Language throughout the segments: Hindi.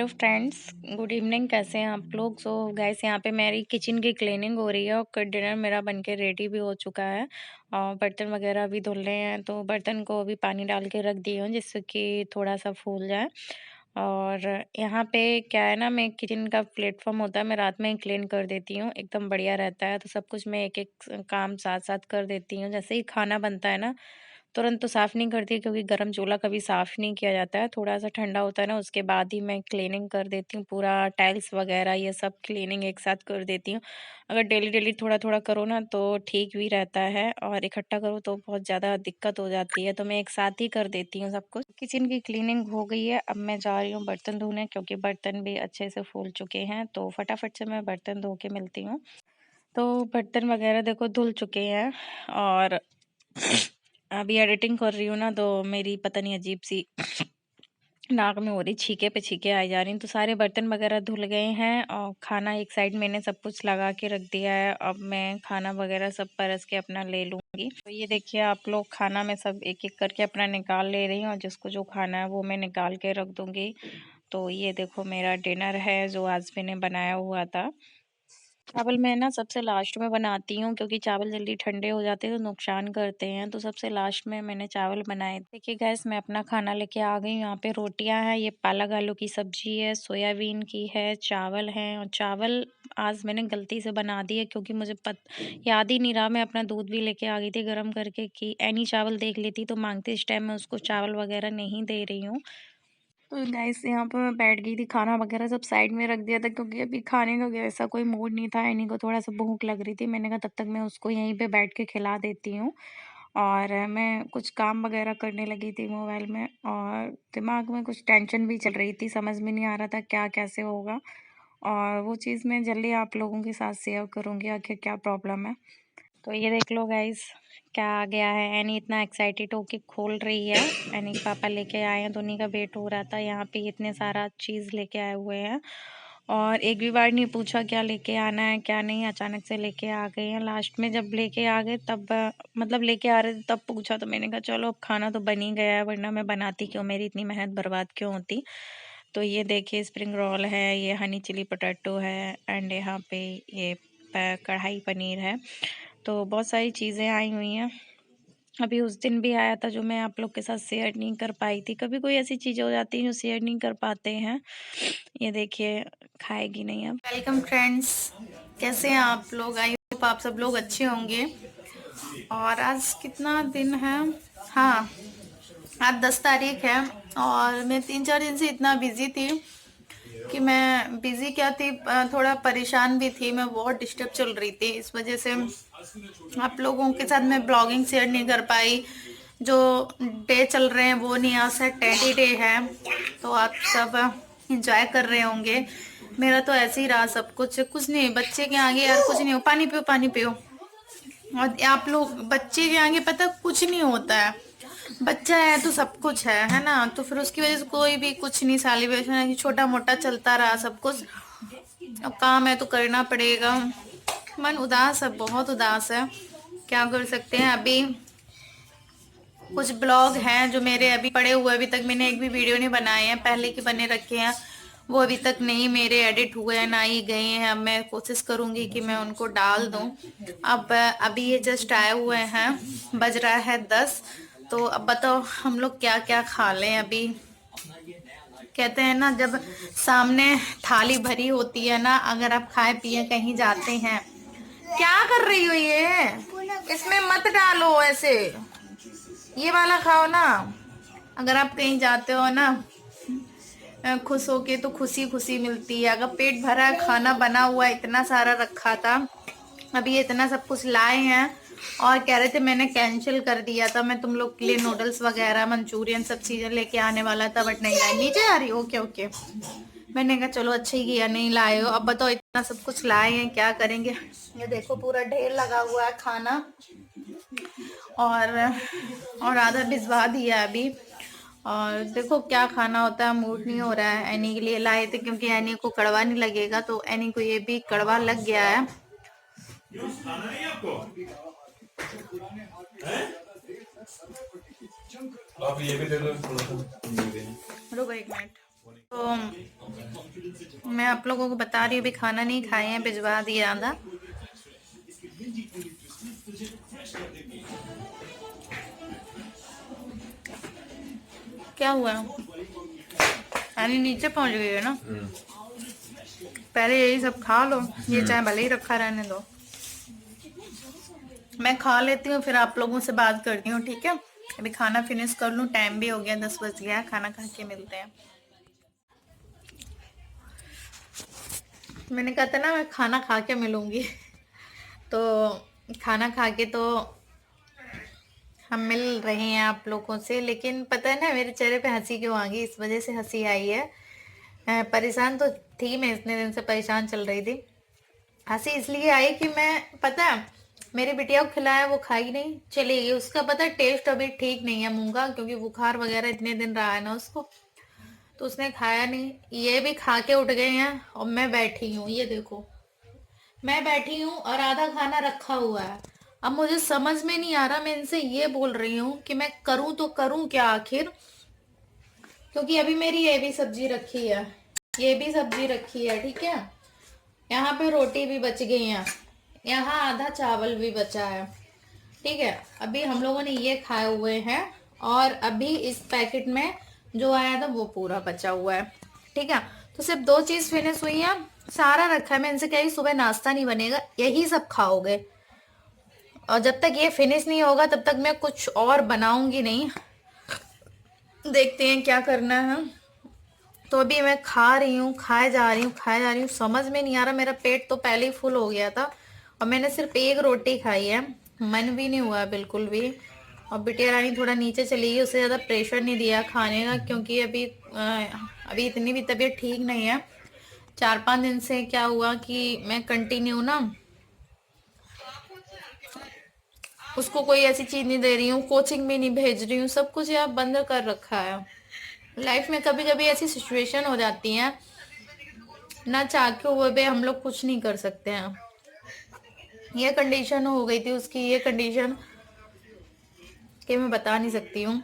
Hello friends, good evening. कैसे हैं आप लोग? सो गाइस, यहाँ पे मेरी किचन की क्लीनिंग हो रही है और डिनर मेरा बनके रेडी भी हो चुका है और बर्तन वगैरह भी धुल रहे हैं। तो बर्तन को अभी पानी डाल के रख दी हूँ जिससे कि थोड़ा सा फूल जाए। और यहाँ पे क्या है ना, मैं किचन का प्लेटफॉर्म होता है, मैं रात में ही क्लीन कर देती हूँ, एकदम बढ़िया रहता है। तो सब कुछ मैं एक एक काम साथ साथ कर देती हूँ। जैसे ही खाना बनता है ना, तुरंत तो साफ़ नहीं करती क्योंकि गरम चूल्हा कभी साफ़ नहीं किया जाता है। थोड़ा-सा ठंडा होता है ना, उसके बाद ही मैं क्लीनिंग कर देती हूँ, पूरा टाइल्स वगैरह ये सब क्लीनिंग एक साथ कर देती हूँ। अगर डेली-डेली थोड़ा-थोड़ा करो ना तो ठीक भी रहता है, और इकट्ठा करो तो बहुत ज़्यादा दिक्कत हो जाती है, तो मैं एक साथ ही कर देती हूँ सब कुछ। किचन की क्लीनिंग हो गई है, अब मैं जा रही हूँ बर्तन धोने क्योंकि बर्तन भी अच्छे से फूल चुके हैं, तो फटाफट से मैं बर्तन धो के मिलती हूँ। तो बर्तन वगैरह देखो धुल चुके हैं, और अभी एडिटिंग कर रही हूँ ना, तो मेरी पता नहीं अजीब-सी नाक में हो रही, छींके पे छींके आई जा रही हैं। तो सारे बर्तन वगैरह धुल गए हैं और खाना एक साइड मैंने सब कुछ लगा के रख दिया है। अब मैं खाना वगैरह सब परस के अपना ले लूँगी। तो ये देखिए आप लोग, खाना मैं सब एक-एक करके अपना निकाल ले रही हूँ और जिसको जो खाना है वो मैं निकाल के रख दूँगी। तो ये देखो मेरा डिनर है जो आज मैंने बनाया हुआ था। चावल मैं ना सबसे लास्ट में बनाती हूँ क्योंकि चावल जल्दी ठंडे हो जाते हैं तो नुकसान करते हैं, तो सबसे लास्ट में मैंने चावल बनाए। देखिए गैस, मैं अपना खाना लेके आ गई हूँ। यहाँ पे रोटियां हैं, ये पालक आलू की सब्जी है, सोयाबीन की है, चावल हैं। और चावल आज मैंने गलती से बना दिए क्योंकि मुझे याद ही नहीं रहा। मैं अपना दूध भी लेके आ गई थी गर्म करके कि एनी चावल देख लेती तो मांगती, इस टाइम मैं उसको चावल वगैरह नहीं दे रही हूँ। तो गाइस, यहाँ पे मैं बैठ गई थी, खाना वगैरह सब साइड में रख दिया था क्योंकि अभी खाने का ऐसा कोई मूड नहीं था। इन्हीं को थोड़ा सा भूख लग रही थी, मैंने कहा तब तक मैं उसको यहीं पे बैठ के खिला देती हूँ। और मैं कुछ काम वगैरह करने लगी थी मोबाइल में, और दिमाग में कुछ टेंशन भी चल रही थी, समझ में नहीं आ रहा था क्या कैसे होगा। और वो चीज़ मैं जल्दी आप लोगों के साथ शेयर करूँगी आखिर क्या प्रॉब्लम है। तो ये देख लो गाइस, क्या आ गया है। एनी इतना एक्साइटेड होके खोल रही है। एनी के पापा लेके आए हैं तो उन्हीं का वेट हो रहा था। यहाँ पे इतने सारा चीज़ लेके आए हुए हैं और एक भी बार नहीं पूछा क्या लेके आना है क्या नहीं, अचानक से लेके आ गए हैं। लास्ट में जब लेके आ गए तब मतलब लेके आ रहे थे तब पूछा, तो मैंने कहा चलो अब खाना तो बन ही गया है, वरना मैं बनाती क्यों, मेरी इतनी मेहनत बर्बाद क्यों होती। तो ये देखिए स्प्रिंग रोल है, ये हनी चिली पोटैटो है, एंड यहाँ पे ये कढ़ाई पनीर है। तो बहुत सारी चीज़ें आई हुई हैं। अभी उस दिन भी आया था जो मैं आप लोग के साथ शेयर नहीं कर पाई थी। कभी कोई ऐसी चीज़ें हो जाती हैं जो शेयर नहीं कर पाते हैं। ये देखिए, खाएगी नहीं अब। वेलकम फ्रेंड्स, कैसे हैं आप लोग? आई होप आप सब लोग अच्छे होंगे। और आज कितना दिन है? हाँ, आज 10 तारीख है और मैं 3-4 दिन से इतना बिजी थी कि मैं बिजी क्या थी, थोड़ा परेशान भी थी। मैं बहुत डिस्टर्ब चल रही थी, इस वजह से आप लोगों के साथ मैं ब्लॉगिंग शेयर नहीं कर पाई। जो डे चल रहे हैं वो नहीं, आज सैटरडे डे है तो आप सब इंजॉय कर रहे होंगे। मेरा तो ऐसे ही रहा सब कुछ। कुछ नहीं, बच्चे के आगे यार कुछ नहीं हो। पानी पियो, पानी पियो। और आप लोग बच्चे के आगे पता कुछ नहीं होता है। बच्चा है तो सब कुछ है ना। तो फिर उसकी वजह से कोई भी कुछ नहीं, सेलिब्रेशन है कि छोटा मोटा चलता रहा सब कुछ। अब काम है तो करना पड़ेगा। मन उदास है, बहुत उदास है, क्या कर सकते हैं। अभी कुछ ब्लॉग हैं जो मेरे अभी पड़े हुए, अभी तक मैंने एक भी वीडियो नहीं बनाए हैं, पहले के बने रखे हैं, वो अभी तक नहीं मेरे एडिट हुए हैं, ना ही गए हैं। अब मैं कोशिश करूंगी कि मैं उनको डाल दूं। अब अभी ये जस्ट आए हुए हैं, बज रहा है 10। तो अब बताओ हम लोग क्या क्या खा लें अभी। कहते हैं ना, जब सामने थाली भरी होती है ना, अगर आप खाए पिए कहीं जाते हैं। क्या कर रही हो ये? इसमें मत डालो ऐसे, ये वाला खाओ ना। अगर आप कहीं जाते हो ना खुश होके, तो खुशी खुशी मिलती है। अगर पेट भरा है, खाना बना हुआ इतना सारा रखा था, अभी ये इतना सब कुछ लाए हैं और कह रहे थे, मैंने कैंसिल कर दिया था। मैं तुम लोग के लिए नूडल्स वगैरह मंचूरियन सब चीजें लेके आने वाला था, बट नहीं लाए। नीचे आ रही? Okay okay. मैंने कहा चलो अच्छा ही किया नहीं लाए हो। अब बताओ इतना सब कुछ लाए हैं, क्या करेंगे। ये देखो पूरा ढेर लगा हुआ है खाना, और आधा भिजवा दिया अभी। और देखो क्या खाना होता है, मूड नहीं हो रहा है। एनी के लिए लाए थे क्योंकि एनी को कड़वा नहीं लगेगा, तो एनी को ये भी कड़वा लग गया है। खाना नहीं आपको? आप ये भी दे दो थोड़ा सा। रुको एक मिनट। तो मैं आप लोगों को बता रही हूँ, अभी खाना नहीं खाए हैं, भिजवा दिया आधा। क्या हुआ? यानी नीचे पहुंच गई है ना। पहले यही सब खा लो, ये चाहे भले ही रखा रहने दो। मैं खा लेती हूँ, फिर आप लोगों से बात करती हूँ, ठीक है? अभी खाना फिनिश कर लूँ, टाइम भी हो गया, 10 बज गया। खाना खा के मिलते हैं। मैंने कहा था ना मैं खाना खा के मिलूंगी। तो खाना खा के तो हम मिल रहे हैं आप लोगों से, लेकिन पता है ना मेरे चेहरे पे हंसी क्यों आ गई, इस वजह से हंसी आई है। परेशान तो थी मैं, इतने दिन से परेशान चल रही थी। हंसी इसलिए आई कि मैं, पता है, मेरी बिटिया को खिलाया, वो खाई नहीं, चली गई। उसका पता है टेस्ट अभी ठीक नहीं है मुंह का, क्योंकि बुखार वगैरह इतने दिन रहा है ना उसको, तो उसने खाया नहीं। ये भी खा के उठ गए हैं और मैं बैठी हूँ, ये देखो, मैं बैठी हूँ और आधा खाना रखा हुआ है। अब मुझे समझ में नहीं आ रहा, मैं इनसे ये बोल रही हूँ कि मैं करूँ तो करूँ क्या आखिर, क्योंकि अभी मेरी ये भी सब्जी रखी है, ये भी सब्जी रखी है, ठीक है? यहाँ पे रोटी भी बच गई है, यहाँ आधा चावल भी बचा है, ठीक है? अभी हम लोगों ने ये खाए हुए हैं, और अभी इस पैकेट में जो आया था वो पूरा बचा हुआ है, ठीक है? तो सिर्फ 2 चीज फिनिश हुई है, सारा रखा है। मैं इनसे कही सुबह नाश्ता नहीं बनेगा, यही सब खाओगे, और जब तक ये फिनिश नहीं होगा तब तक मैं कुछ और बनाऊंगी नहीं। देखते हैं क्या करना है। तो अभी मैं खा रही हूँ, खाए जा रही हूँ, खाए जा रही हूँ, समझ में नहीं आ रहा। मेरा पेट तो पहले ही फुल हो गया था, और मैंने सिर्फ 1 रोटी खाई है, मन भी नहीं हुआ बिल्कुल भी। और बिटिया रानी थोड़ा नीचे चली गई, उसे ज़्यादा प्रेशर नहीं दिया खाने का, क्योंकि अभी इतनी भी तबीयत ठीक नहीं है। 4-5 दिन से क्या हुआ कि मैं कंटिन्यू ना उसको कोई ऐसी चीज नहीं दे रही हूँ, कोचिंग भी नहीं भेज रही हूँ, सब कुछ यार बंद कर रखा है। लाइफ में कभी कभी ऐसी सिचुएशन हो जाती है ना, चाह के हुए भी हम लोग कुछ नहीं कर सकते हैं। ये कंडीशन हो गई थी उसकी, ये कंडीशन कि मैं बता नहीं सकती हूँ।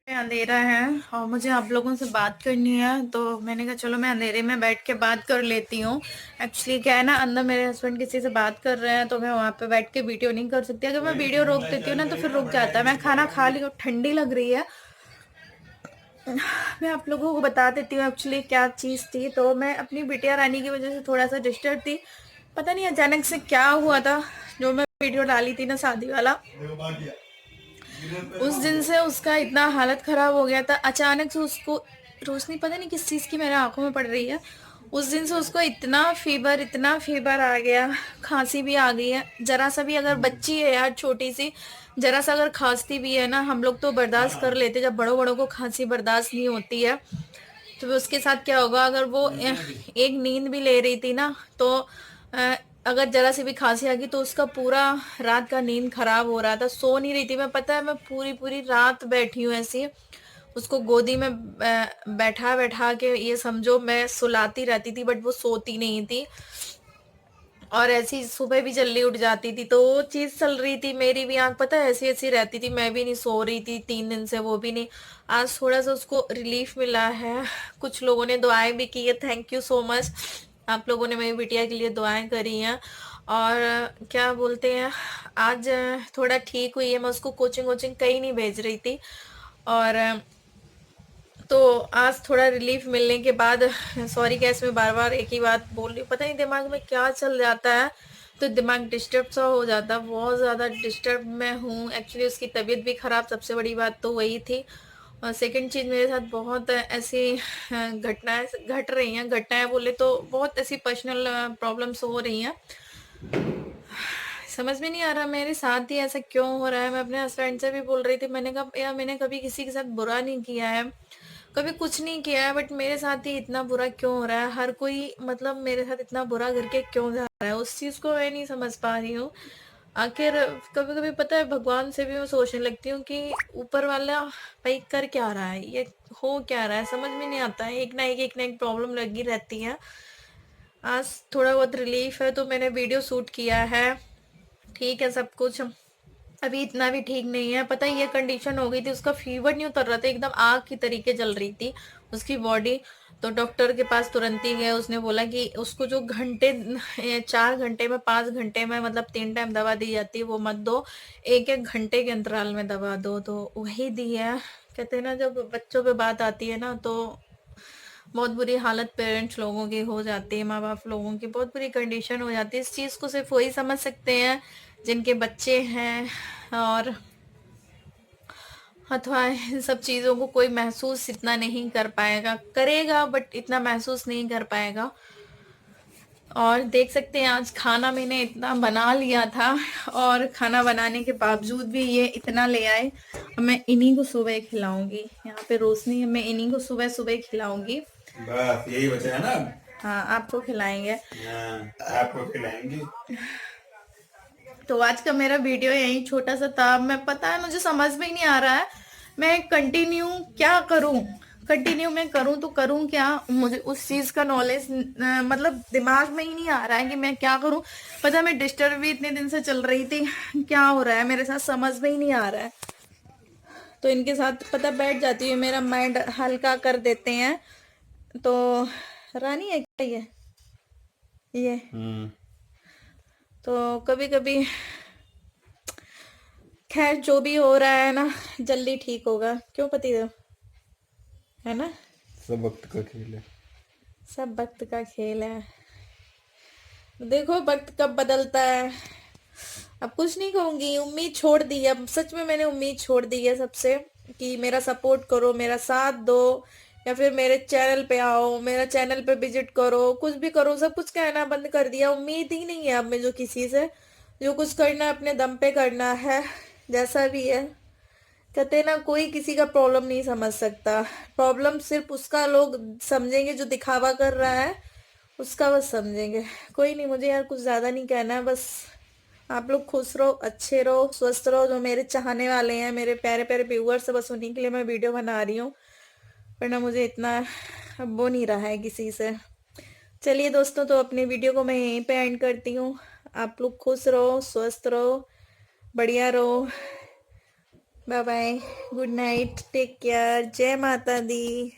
अंधेरा है और मुझे आप लोगों से बात करनी है, तो मैंने कहा चलो मैं अंधेरे में बैठ के बात कर लेती हूँ। एक्चुअली क्या है ना, अंदर मेरे हस्बैंड किसी से बात कर रहे हैं, तो मैं वहां पे बैठ के वीडियो नहीं कर सकती। अगर मैं वीडियो रोक देती हूँ ना तो फिर रुक जाता है। मैं खाना खा ली और ठंडी लग रही है। मैं आप लोगों को बता देती हूँ एक्चुअली क्या चीज़ थी। तो मैं अपनी बिटिया रानी की वजह से थोड़ा सा डिस्टर्ब थी, पता नहीं अचानक से क्या हुआ था। जो मैं वीडियो डाली थी ना शादी वाला, उस दिन से उसका इतना हालत खराब हो गया था। अचानक से उसको रोशनी पता नहीं किस चीज़ की मेरे आंखों में पड़ रही है। उस दिन से उसको इतना फीवर आ गया, खांसी भी आ गई है। जरा सा भी, अगर बच्ची है यार छोटी सी, जरा सा अगर खांसती भी है ना, हम लोग तो बर्दाश्त कर लेते, जब बड़ों बड़ों को खांसी बर्दाश्त नहीं होती है तो उसके साथ क्या होगा। अगर वो एक नींद भी ले रही थी ना, तो अ, अगर जरा सी भी खांसी आ गई तो उसका पूरा रात का नींद खराब हो रहा था, सो नहीं रही थी। मैं, पता है, मैं पूरी पूरी रात बैठी हूँ ऐसी, उसको गोदी में बैठा बैठा के, ये समझो मैं सुलाती रहती थी, बट वो सोती नहीं थी, और ऐसी सुबह भी जल्दी उठ जाती थी। तो वो चीज चल रही थी, मेरी भी आंख पता है ऐसी ऐसी रहती थी, मैं भी नहीं सो रही थी 3 दिन से, वो भी नहीं। आज थोड़ा सा उसको रिलीफ मिला है। कुछ लोगों ने दुआएं भी की है, थैंक यू सो मच। आप लोगों ने मेरी बिटिया के लिए दुआएं करी हैं। और क्या बोलते हैं, आज थोड़ा ठीक हुई है। मैं उसको कोचिंग वोचिंग कहीं नहीं भेज रही थी, और तो आज थोड़ा रिलीफ मिलने के बाद, सॉरी गैस में बार बार एक ही बात बोल रही हूँ, पता नहीं दिमाग में क्या चल जाता है, तो दिमाग डिस्टर्ब सा हो जाता है। बहुत ज़्यादा डिस्टर्ब मैं हूँ एक्चुअली। उसकी तबीयत भी ख़राब, सबसे बड़ी बात तो वही थी। और सेकंड चीज़, मेरे साथ बहुत ऐसी घटनाएं घट रही हैं, घटनाएं बोले तो बहुत ऐसी पर्सनल प्रॉब्लम्स हो रही हैं। समझ में नहीं आ रहा मेरे साथ ही ऐसा क्यों हो रहा है। मैं अपने हस्बैंड से भी बोल रही थी, मैंने कहा यार मैंने कभी किसी के साथ बुरा नहीं किया है, कभी कुछ नहीं किया है, बट मेरे साथ ही इतना बुरा क्यों हो रहा है। हर कोई मतलब मेरे साथ इतना बुरा करके क्यों जा रहा है, उस चीज को मैं नहीं समझ पा रही हूँ आखिर। कभी कभी पता है, भगवान से भी मैं सोचने लगती हूँ कि ऊपर वाला भाई कर क्या रहा है, ये हो क्या रहा है, समझ में नहीं आता है। एक ना एक प्रॉब्लम लगी रहती है। आज थोड़ा बहुत रिलीफ है, तो मैंने वीडियो शूट किया है, ठीक है सब कुछ। अभी इतना भी ठीक नहीं है। पता है ये कंडीशन हो गई थी, उसका फीवर नहीं उतर रहा था, एकदम आग की तरीके जल रही थी उसकी बॉडी। तो डॉक्टर के पास तुरंत ही गए, उसने बोला कि उसको जो घंटे 4 घंटे में 5 घंटे में मतलब 3 टाइम दवा दी जाती है वो मत दो, 1-1 घंटे के अंतराल में दवा दो। तो वही दी है। कहते हैं ना जब बच्चों पे बात आती है ना तो बहुत बुरी हालत पेरेंट्स लोगों की हो जाती है, माँ बाप लोगों की बहुत बुरी कंडीशन हो जाती है। इस चीज़ को सिर्फ वही समझ सकते हैं जिनके बच्चे हैं, और अथवा इन सब चीज़ों को कोई महसूस इतना नहीं कर पाएगा, करेगा बट इतना महसूस नहीं कर पाएगा। और देख सकते हैं आज खाना मैंने इतना बना लिया था, और खाना बनाने के बावजूद भी ये इतना ले आए। अब मैं इन्हीं को सुबह खिलाऊंगी, यहाँ पे रोशनी है, मैं इन्हीं को सुबह सुबह खिलाऊंगी। बस यही बचा है ना। हाँ आपको खिलाएंगे। हाँ, आपको खिलाएंगे। तो आज का मेरा वीडियो यही छोटा सा था। मैं पता है मुझे समझ में ही नहीं आ रहा है मैं कंटिन्यू क्या करूं, कंटिन्यू मैं करूं तो करूं क्या, मुझे उस चीज का नॉलेज मतलब दिमाग में ही नहीं आ रहा है कि मैं क्या करूं। पता है मैं डिस्टर्ब भी इतने दिन से चल रही थी, क्या हो रहा है मेरे साथ समझ में ही नहीं आ रहा है। तो इनके साथ पता बैठ जाती है, मेरा माइंड हल्का कर देते हैं। तो रानी है क्या ये तो कभी कभी खैर जो भी हो रहा है ना जल्दी ठीक होगा, क्यों पतिदेव, है ना। सब वक्त का खेल है। सब वक्त का खेल है। देखो वक्त कब बदलता है। अब कुछ नहीं कहूंगी, उम्मीद छोड़ दी है, अब सच में मैंने उम्मीद छोड़ दी है सबसे कि मेरा सपोर्ट करो, मेरा साथ दो, या फिर मेरे चैनल पे आओ, मेरा चैनल पे विजिट करो, कुछ भी करो, सब कुछ कहना बंद कर दिया। उम्मीद ही नहीं है अब मुझे किसी से। जो कुछ करना है अपने दम पे करना है, जैसा भी है। कहते हैं ना कोई किसी का प्रॉब्लम नहीं समझ सकता, प्रॉब्लम सिर्फ उसका लोग समझेंगे जो दिखावा कर रहा है, उसका बस समझेंगे। कोई नहीं, मुझे यार कुछ ज्यादा नहीं कहना है, बस आप लोग खुश रहो, अच्छे रहो, स्वस्थ रहो। जो मेरे चाहने वाले हैं, मेरे प्यारे प्यारे व्यूअर्स है, बस उन्हीं के लिए मैं वीडियो बना रही हूँ, वरना मुझे इतना अब वो नहीं रहा है किसी से। चलिए दोस्तों, तो अपने वीडियो को मैं यहीं पे एंड करती हूँ। आप लोग खुश रहो, स्वस्थ रहो, बढ़िया रहो। Bye bye, good night, take care, जय माता दी।